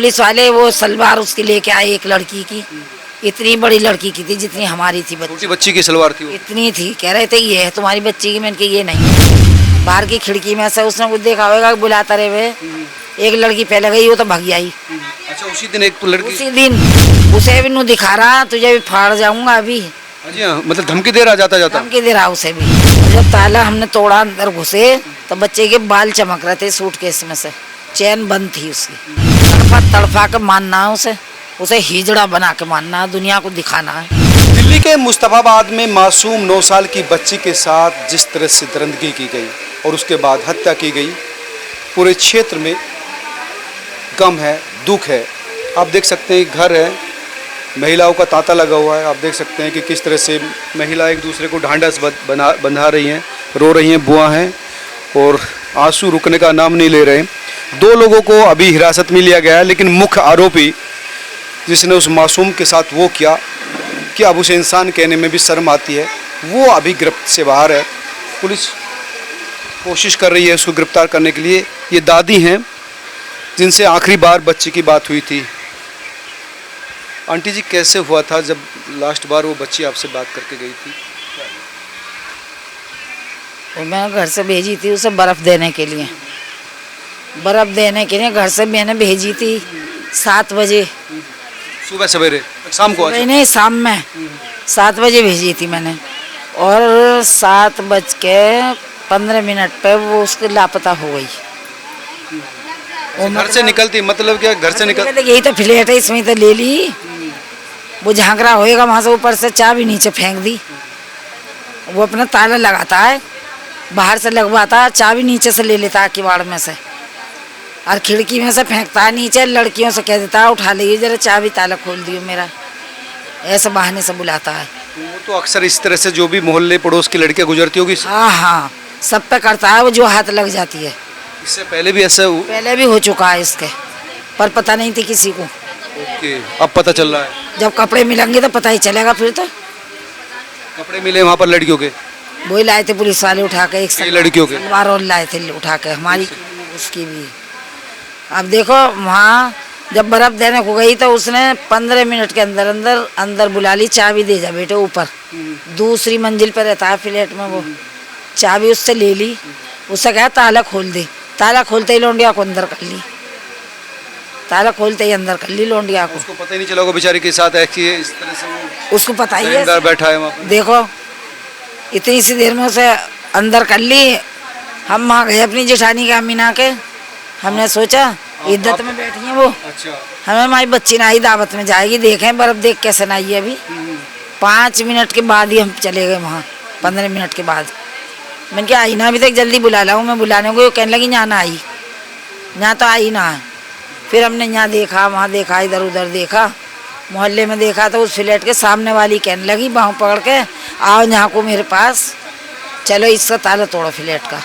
Police वाले वो सलवार उसकी लेके आए एक लड़की की, इतनी बड़ी लड़की की थी जितनी हमारी थी बच्ची। छोटी बच्ची की सलवार थी वो। इतनी थी, कह रहे थे ये है तुम्हारी बच्ची की, मैंने कहा ये नहीं है। बाहर की खिड़की में से उसने कुछ देखा होगा, बुलाता रहे हुए एक लड़की पहले गई, वो तो भाग आई। अच्छा, उसी दिन एक लड़की। उसी दिन उसे भी नू दिखा रहा, तुझे भी फाड़ जाऊंगा अभी। जी हाँ, मतलब धमकी दे रहा जाता जाता। धमकी दे रहा उसे भी। जब ताला हमने तोड़ा, अंदर घुसे तो बच्चे के बाल चमक रहे थे सूटकेस में से, चैन बंद थी उसकी। तड़फा तड़फा के मानना है उसे हिजड़ा बना के मानना है, दुनिया को दिखाना है। दिल्ली के मुस्तफाबाद में मासूम 9 साल की बच्ची के साथ जिस तरह से दरिंदगी की गई और उसके बाद हत्या की गई, पूरे क्षेत्र में गम है, दुख है। आप देख सकते हैं घर है, महिलाओं का तांता लगा हुआ है। आप देख सकते हैं कि किस तरह से महिला एक दूसरे को ढांढस बंधा रही हैं, रो रही हैं, बुआ हैं और आंसू रुकने का नाम नहीं ले रहे। 2 लोगों को अभी हिरासत में लिया गया है, लेकिन मुख्य आरोपी जिसने उस मासूम के साथ वो किया कि अब उसे इंसान कहने में भी शर्म आती है, वो अभी गिरफ्त से बाहर है। पुलिस कोशिश कर रही है उसको गिरफ्तार करने के लिए। ये दादी हैं जिनसे आखिरी बार बच्ची की बात हुई थी। आंटी जी, कैसे हुआ था जब लास्ट बार वो बच्ची आपसे बात करके गई थी? वो मैं घर से भेजी थी उसे बर्फ़ देने के लिए, घर से मैंने भेजी थी 7 बजे। सुबह सवेरे? शाम को? नहीं, शाम में 7 बजे भेजी थी मैंने, और 7:15 पे वो उसके लापता हो गई। वो घर से निकलती मतलब क्या? घर से निकल यही तो फ्लैट है, इसमें तो ले ली। वो झांक रहा होएगा वहाँ से, ऊपर से चाबी नीचे फेंक दी। वो अपना ताला लगाता है, बाहर से लगवाता है, चाबी नीचे से ले लेता है किवाड़ में से और खिड़की में से फेंकता है नीचे। लड़कियों से कह देता है उठा लीजिए जरा, चाबी ताला खोल दियो मेरा, ऐसे बहाने से बुलाता है। वो तो अक्सर इस तरह से जो भी मोहल्ले पड़ोस की लड़कियां गुजरती होगी। हाँ, सब पे करता है वो, जो हाथ लग जाती है। इससे पहले भी ऐसा पहले भी हो चुका है इसके, पर पता नहीं थी किसी को। ओके, अब पता चल रहा है। जब कपड़े मिलेंगे तो पता ही चलेगा फिर तो। कपड़े मिले वहाँ पर लड़कियों के? वही लाए थे पुलिस वाले उठा के, एक लड़कियों के सलवार और लाए थे उठा के, हमारी उसकी भी। अब देखो वहाँ जब बर्फ़ देने को गई तो उसने 15 मिनट के अंदर बुला ली, चाबी दे जा बेटे ऊपर। दूसरी मंजिल पर रहता है फ्लैट में वो। चाबी उससे ले ली, उससे कहा ताला खोल दे। ताला खोलते ही लौंडिया को अंदर कर ली, ताला खोलते ही अंदर कर ली लौंडिया को। उसको पता ही नहीं चला होगा बेचारी के साथ ऐसी है, इस तरह से वो उसको पता ही है, अंदर बैठा है वहाँ पर। देखो इतनी सी देर में उसे अंदर कर ली। हम वहाँ गए अपनी जेठानी के अमीना के, हमने सोचा इद्दत में बैठी है वो। अच्छा, हमें हमारी बच्ची ना आई दावत में जाएगी, देखें बर्फ़ देख कैसे ना आई है अभी। 5 मिनट के बाद ही हम चले गए वहाँ, 15 मिनट के बाद। मैंने कहा आई ना अभी तक, जल्दी बुला लाऊँ मैं बुलाने को। कहने लगी यहाँ ना आई, यहाँ तो आई ना है। फिर हमने यहाँ देखा, वहाँ देखा, इधर उधर देखा, मोहल्ले में देखा तो उस फ्लैट के सामने वाली कहने लगी बाहों पकड़ के, आओ यहाँ को मेरे पास, चलो इसका ताला तोड़ो फ्लैट का।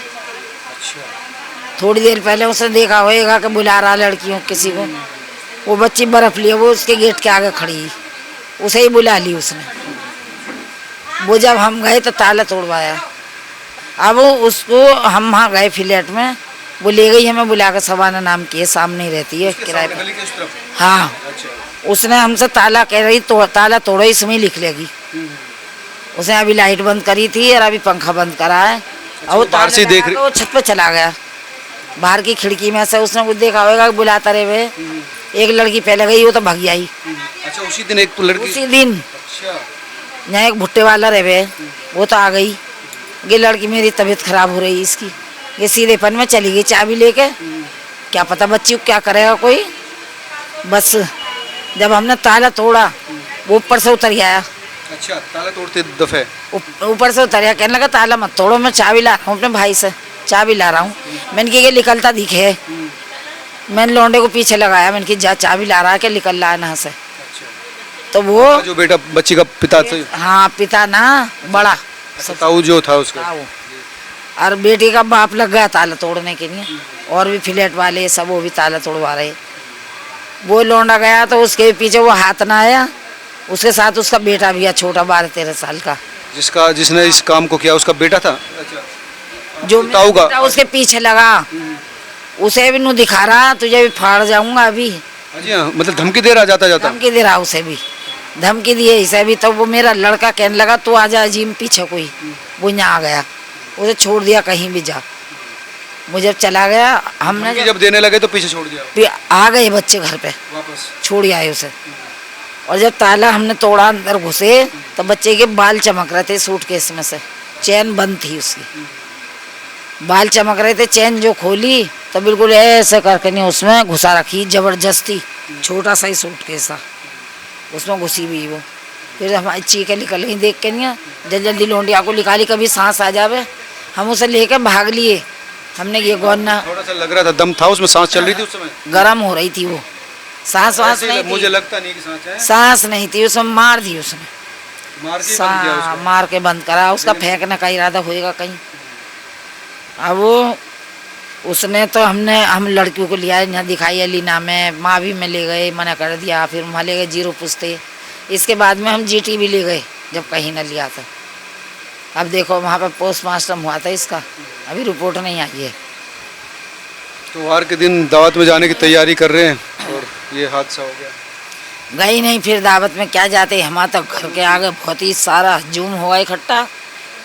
थोड़ी देर पहले उसने देखा होएगा कि बुला रहा लड़कियों किसी को। वो बच्ची बर्फ़ लिए, वो उसके गेट के आगे खड़ी, उसे ही बुला ली उसने। वो जब हम गए तो ताला तोड़वाया। अब उसको हम वहाँ गए फ्लैट में, वो ले गई हमें बुला कर, सवाना नाम की है, सामने ही रहती है किराए पर। हाँ, उसने हमसे ताला कह रही ताला तोड़ो, इसमें लिख लेगी। उसने अभी लाइट बंद करी थी और अभी पंखा बंद करा है। और वो बाहर से देख रही, वो छत पे चला गया, बाहर की खिड़की में से उसने कुछ देखा होगा, बुलाता रहे हुए एक लड़की पहले गई, वो तो भाग आई। अच्छा, उसी दिन एक लड़की? उसी दिन। अच्छा, यहाँ एक भुट्टे वाला रहे हुए, वो तो आ गई। ये लड़की मेरी तबीयत खराब हो रही इसकी, ये सीधेपन में चली गई चाबी लेके। क्या पता बच्ची को क्या करेगा कोई। बस जब हमने ताला तोड़ा, वो ऊपर से उतर आया। अच्छा, ताला तोड़ते दफे ऊपर से उतर आया, कहने लगा ताला मत तोड़ो, मैं चाबी ला रहा हूँ अपने भाई से, चाबी ला रहा हूँ। मैंने कहा ये निकलता दिखे, मैंने लौंडे को पीछे लगाया, मैंने कहा जा चाबी ला रहा है, क्या निकल रहा है यहाँ से। तो वो जो बेटा बच्ची का पिता था? हाँ, पिता ना बड़ा ताऊ जो था उसका। और बेटी का बाप लग गया ताला तोड़ने के लिए, और भी फ्लैट वाले सब वो भी ताला तोड़वा रहे। वो लौंडा गया तो उसके पीछे वो हाथ ना आया, उसके साथ उसका बेटा भी है छोटा, 12-13 साल का। जिसने इस काम को किया उसका बेटा था? जो ताऊ का उसके पीछे लगा, उसे भी नू दिखा रहा, तुझे भी फाड़ जाऊंगा अभी। जी हाँ, मतलब धमकी दे रहा जाता जाता। धमकी दे रहा उसे भी, धमकी दिए इसे भी। तो वो मेरा लड़का कहने लगा तू आ जा अजीम पीछे कोई, वो यहाँ आ गया, उसे छोड़ दिया कहीं भी जा। वो जब चला गया हमने धमकी जब देने लगे तो पीछे छोड़ दिया फिर आ गए बच्चे घर पे, वापस। छोड़ आए उसे। और जब ताला हमने तोड़ा अंदर घुसे तो बच्चे के बाल चमक रहे थे सूटकेस में से, चैन बंद थी उसकी, बाल चमक रहे थे। चैन जो खोली तो बिल्कुल ऐसे करके नहीं उसमें घुसा रखी जबरदस्ती, छोटा सा ही सूटकेस था उसमें घुसी हुई वो। फिर हमारी चीखें निकल गई देख के, नहीं जल्दी जल्दी लोंडिया को निकाली कभी सांस आ जावे, हम उसे लेकर भाग लिए। हमने ये गौर ना, थोड़ा सा लग रहा था दम था उसमें, सांस चल रही थी उस समय। गर्म हो रही थी वो, सांस वास ऐसे नहीं मुझे थी, लगता नहीं कि सांस है। सांस नहीं थी उसमें, मार दी उसने, मार के ही बंद किया उसको। मार के बंद करा। उसका फेंकने का इरादा होएगा कहीं। अब वो उसने तो हम लड़कियों को लिया यहाँ दिखाई अलीना में, मावी में ले गए, मना कर दिया। फिर वहाँ ले गए जीरो पूछते। इसके बाद में हम जीटी भी ले गए जब कहीं न लिया था। अब देखो वहाँ पर पोस्टमार्टम हुआ था इसका, अभी रिपोर्ट नहीं आई है। त्योहार के दिन दावत में जाने की तैयारी कर रहे हैं और ये हादसा हो गया। गई नहीं फिर दावत में, क्या जाते हमारे तो घर के आगे बहुत ही सारा जुम हुआ इकट्ठा,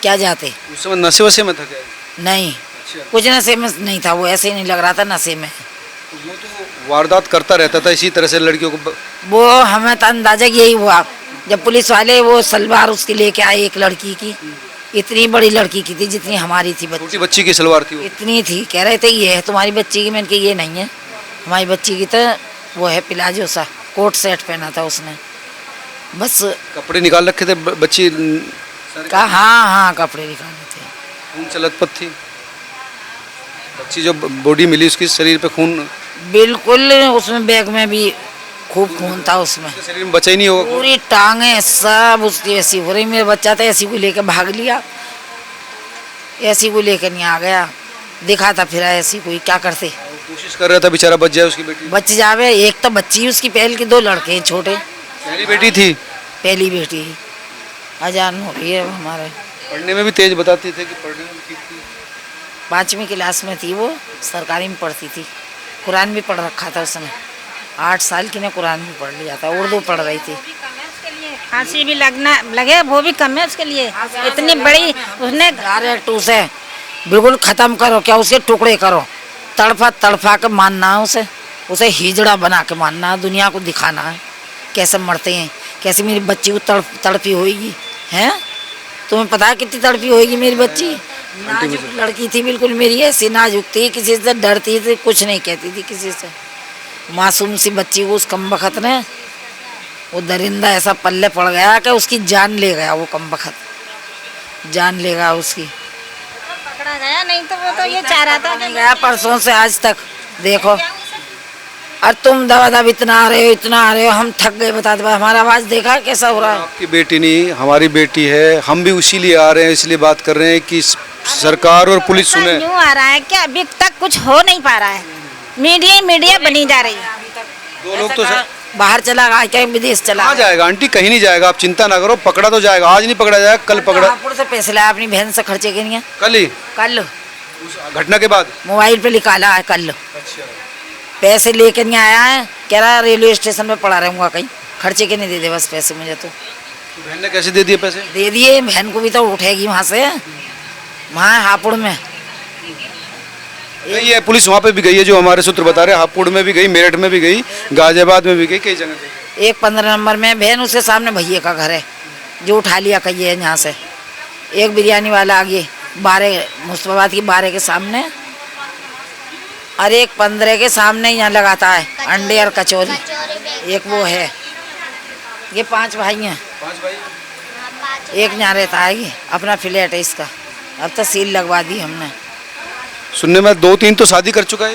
क्या जाते। उस समय नशे वशे में था क्या? नहीं, अच्छा। कुछ नशे में नहीं था वो, ऐसे ही नहीं लग रहा था नशे में। वो तो वारदात करता रहता था इसी तरह से लड़कियों को। वो हमें तो अंदाजा यही हुआ जब पुलिस वाले वो सलवार उसकी लेके आए एक लड़की की, इतनी बड़ी लड़की की थी जितनी हमारी थी बच्ची, छोटी बच्ची की सलवार थी वो। इतनी थी। कह रहे थे ये है तुम्हारी बच्ची की, मैंने कहा ये नहीं है हमारी बच्ची की, तो वो है प्लाजो सा कोट सेट पहना था उसने बस। कपड़े निकाल रखे थे बच्ची कहा हाँ हाँ कपड़े निकाले थे। खून से लथपथ थी बच्ची, जो बॉडी मिली उसकी शरीर पे खून, बिल्कुल उसमें बैग में भी खूब खून था उसमें, उसके शरीर में बचा ही नहीं होगा खून। पूरी टांगे सब उसकी ऐसी हो रही। मेरा बच्चा था ऐसी को लेकर भाग लिया, ऐसी को लेकर नहीं आ गया, दिखा था फिर ऐसी कोई, क्या करते। कोशिश कर रहा था बेचारा बच जाए उसकी बेटी। बच जावे, एक तो बच्ची उसकी पहल की, दो लड़के हैं छोटे, पहली बेटी थी। पहली बेटी अजान हो रही है हमारे। पढ़ने में भी तेज बताते थे कि पढ़ने में ठीक थी। 5वीं क्लास में थी वो, सरकारी में पढ़ती थी, कुरान भी पढ़ रखा था उसने, 8 साल की ने कुरान भी पढ़ लिया था, उर्दू पढ़ रही थी। फांसी भी लगना लगे वो भी कम है उसके लिए, इतनी बड़ी उसने डायरेक्ट उसे बिल्कुल ख़त्म करो, क्या उसके टुकड़े करो, तड़फा तड़फा के मानना है उसे, उसे हिजड़ा बना के मानना है, दुनिया को दिखाना है कैसे मरते हैं, कैसे मेरी बच्ची को तड़पी होगी। हैं तुम्हें पता है कितनी तड़पी होगी मेरी बच्ची? नाजुक लड़की थी बिल्कुल मेरी, ऐसी नाजुक थी, किसी से डरती थी, कुछ नहीं कहती थी किसी से। मासूम सी बच्ची को उस कमबख्त ने, वो दरिंदा ऐसा पल्ले पड़ गया कि उसकी जान ले गया, वो कमबख्त जान ले गया उसकी। पकड़ा गया, नहीं तो वो तो ये चाह रहा था नहीं गया परसों से आज तक। देखो और तुम दवा दब इतना आ रहे हो, इतना आ रहे हो, हम थक गए। बता दो हमारा आवाज़ देखा कैसा हो रहा है। आपकी बेटी नहीं हमारी बेटी है, हम भी उसी लिए आ रहे हैं, इसलिए बात कर रहे हैं कि सरकार और पुलिस सुने। न्यू आ रहा है क्या, अभी तक कुछ हो नहीं पा रहा है, मीडिया ही मीडिया बनी जा रही है। दो लोग तो बाहर चला गया क्या, विदेश चला कहाँ जाएगा आंटी, कहीं नहीं जाएगा, आप चिंता ना करो, पकड़ा तो जाएगा, आज नहीं पकड़ा जाएगा, कल पकड़ा। हापुड़ से पैसे लाया अपनी बहन से खर्चे के लिए, कल ही कल उस घटना के बाद। मोबाइल पे निकाला है कल, अच्छा, पैसे लेके नहीं आया है, कह रहा रेलवे स्टेशन पे पड़ा रहूँगा कहीं, खर्चे के नहीं दे दे बस पैसे मुझे। तो बहन ने कैसे दे दिए पैसे? दे दिए, बहन को भी तो उठेगी वहाँ से, वहाँ हापुड़ में गई है पुलिस, वहाँ पे भी गई है, जो हमारे सूत्र बता रहे हैं, हापुड़ में भी गई, मेरठ में भी गई, गाजियाबाद में भी गई, कई जगह गई। एक 15 नंबर में बहन, उसके सामने भैया का घर है जो उठा लिया कही है यहाँ से। एक बिरयानी वाला आगे 12 मुस्तफाबाद की 12 के सामने, और एक 15 के सामने यहाँ लगाता है अंडे और कचौरी, एक वो है। ये 5 भाई हैं, 5 भाई। एक यहाँ रहता है, ये अपना फ्लैट है इसका, अब तो सील लगवा दी हमने। सुनने में 2-3 तो शादी कर चुका है,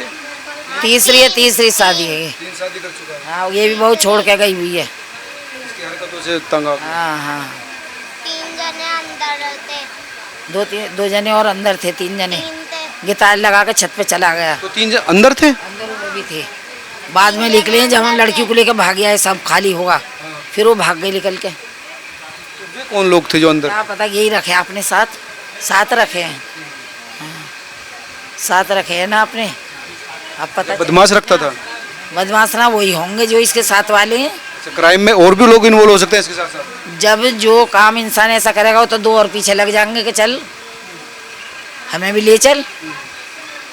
तीसरी शादी है ये। 3 शादी कर चुका है। हाँ ये भी बहुत छोड़ के गई हुई है। इसकी हरकतों से तंग आ गया। हाँ हाँ 3 जने अंदर थे, 2 जने और अंदर थे, 3 जने 3 थे। गिटार लगा के छत पे चला गया। तो 3 अंदर थे। अंदर वो भी थे, बाद में निकले जब हम लड़की को लेकर भाग गया है, सब खाली होगा, फिर वो भाग गए निकल के। वे कौन लोग थे जो अंदर? क्या पता, यही रखे अपने साथ रखे हैं, हाँ, साथ रखे हैं ना अपने, अब पता बदमाश रखता था। बदमाश ना वही होंगे जो इसके साथ वाले हैं। अच्छा, क्राइम में और भी लोग इन्वॉल्व हो सकते हैं इसके साथ साथ? जब जो काम इंसान ऐसा करेगा वो तो दो और पीछे लग जाएंगे कि चल हमें भी ले चल।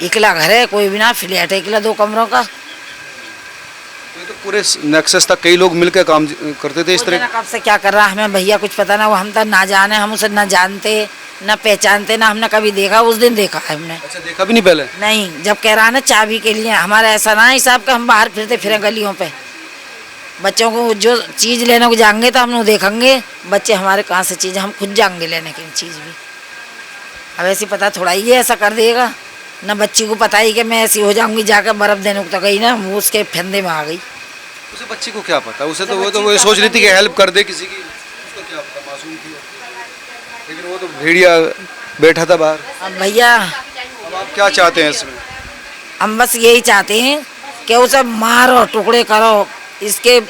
इकला घर है, कोई भी ना फ्लैट है, इकला 2 कमरों का। ये तो पूरे नेक्सस तक कई लोग मिलकर काम करते थे इस वो तरह। जना कब से क्या कर रहा है हमें भैया कुछ पता ना, वो हम तो ना जाने, हम उसे ना जानते ना पहचानते, ना हमने कभी देखा। उस दिन देखा है हमने। अच्छा, देखा भी नहीं पहले? नहीं, जब कह रहा है ना चाबी के लिए, हमारा ऐसा ना हिसाब का हम बाहर फिरते फिरे गलियों पे, बच्चों को जो चीज़ लेने को जाएंगे तो हम लोग देखेंगे, बच्चे हमारे कहाँ से चीज़, हम खुद जाएंगे लेने की चीज़ भी। अब ऐसी पता थोड़ा ही है ऐसा कर देगा ना, बच्ची को पता ही कि मैं ऐसी हो जाऊंगी, जाकर बर्फ देने को तो गई ना, वो उसके फंदे में आ गई। उसे बच्ची को क्या पता, उसे तो वो सोच रही थी कि हेल्प कर दे किसी की, उसको क्या पता, मासूम थी। लेकिन वो तो भेड़िया बैठा था बाहर। अब भैया अब आप क्या चाहते हैं इसमें? हम बस यही चाहते हैं कि उसे मारो, टुकड़े करो, इसके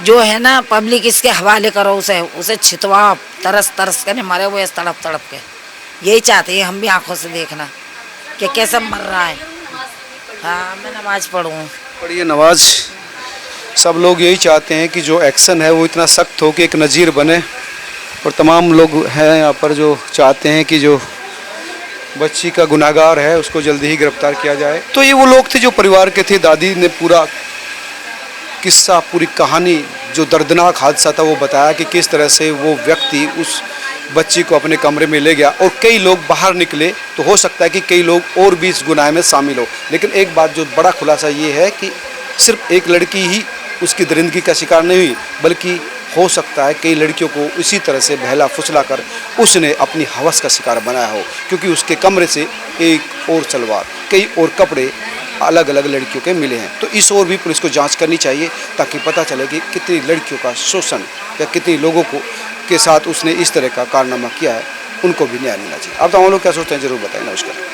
जो है ना पब्लिक इसके हवाले करो, उसे छितवाओ, तरस तरस के मारे वो तड़प तड़प के। यही चाहते हैं हम भी आंखों से देखना कि कैसे मर रहा है। हाँ, मैं नमाज पढ़ूँ। पढ़िए नवाज। सब लोग यही चाहते हैं कि जो एक्शन है वो इतना सख्त हो कि एक नज़ीर बने, और तमाम लोग हैं यहाँ पर जो चाहते हैं कि जो बच्ची का गुनाहगार है उसको जल्दी ही गिरफ्तार किया जाए। तो ये वो लोग थे जो परिवार के थे। दादी ने पूरा किस्सा, पूरी कहानी, जो दर्दनाक हादसा था वो बताया कि किस तरह से वो व्यक्ति उस बच्ची को अपने कमरे में ले गया और कई लोग बाहर निकले। तो हो सकता है कि कई लोग और भी इस गुनाह में शामिल हो। लेकिन एक बात जो बड़ा खुलासा ये है कि सिर्फ एक लड़की ही उसकी दरिंदगी का शिकार नहीं हुई, बल्कि हो सकता है कई लड़कियों को इसी तरह से बहला फुसला कर उसने अपनी हवस का शिकार बनाया हो, क्योंकि उसके कमरे से एक और तलवार, कई और कपड़े अलग अलग लड़कियों के मिले हैं। तो इस ओर भी पुलिस को जांच करनी चाहिए ताकि पता चले कि कितनी लड़कियों का शोषण या कितनी लोगों को के साथ उसने इस तरह का कारनामा किया है, उनको भी न्याय मिलना चाहिए। आप तमाम लोग क्या सोचते हैं, जरूर बताएं। नमस्कार।